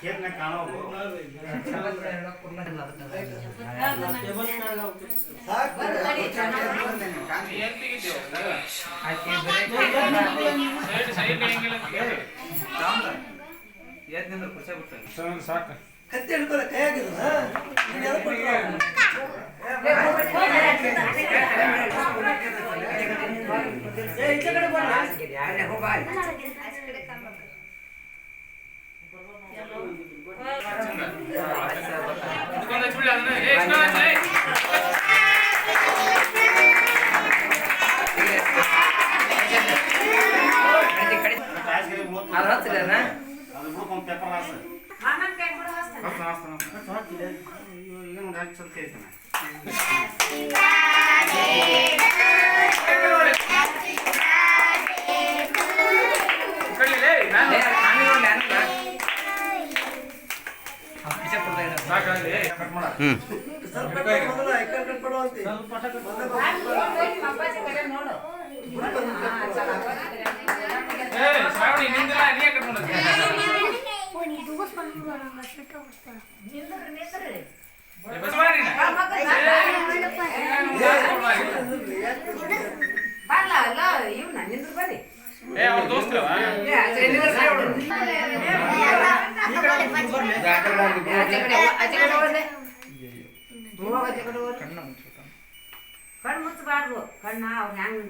ಕೇಕ್ನ ಕಾಣೋದು ಸಾಕು ಕತ್ತಿ ಹಿಡ್ಕೊಳ ಕೈಯಾಗಿಲ್ಲ ಕಣ್ಣು ಮುಚ್ಚಬಾರ್ದು ಕಣ್ಣ ಅವ್ರು ಹೆಂಗ್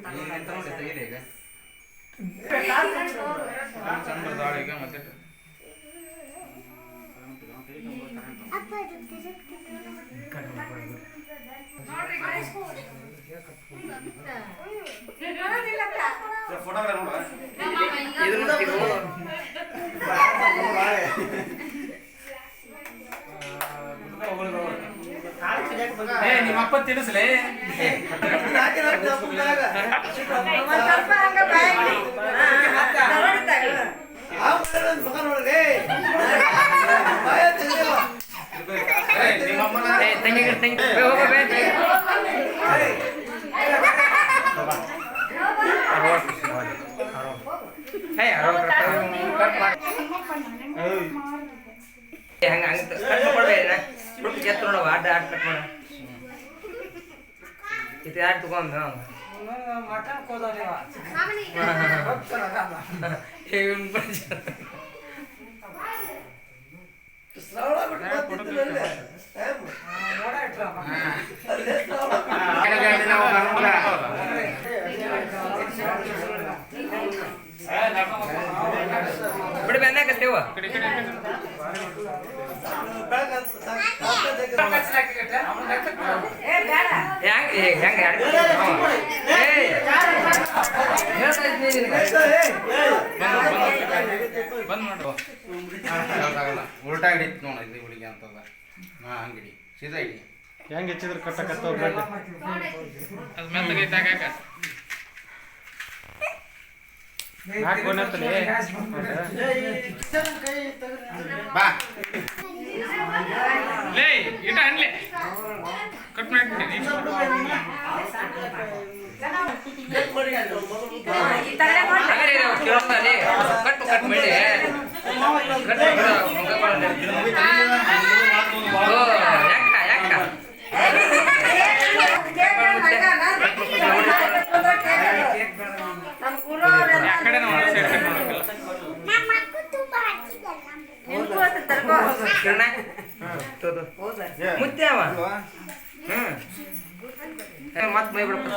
ನಿಮ್ಮ ಅಪ್ಪ ತಿನ್ನಿಸ್ಲೇ ಆಟ ಆಟ ಕಟ್ ಮಾಡ ಇದು ಯಾರು ತಗೊಂಡ ಮಟನ್ ಕೋದೋರಿ ಬಿಡಿ ಬಂದಾಕತ್ತೇವ ಉಲ್ಟಾ ಹಿಡಿತ್ ನೋಡ ಇದು ಹುಡುಗಿ ಅಂತದ ಹಂಗಿಡಿ ಸೀದಾ ಹಿಡಿ ಹೆಂಗ್ ಹೆಚ್ಚಿದ್ರೆ ಕಟ್ಟಕತ್ತ ಅದು ಮೆತ್ತಗೈತಾಗ ಬಾ ಲೇ ಇಟ ಅನ್ಲೆ ಕಟ್ ಮಾಡ್ತೀನಿ ಕಟ್ಟು ಕಟ್ ಮಾಡಿ ಮುತ್ಯಾವ ಮತ್ ಮೈ ಬಿಡಪ್ಪ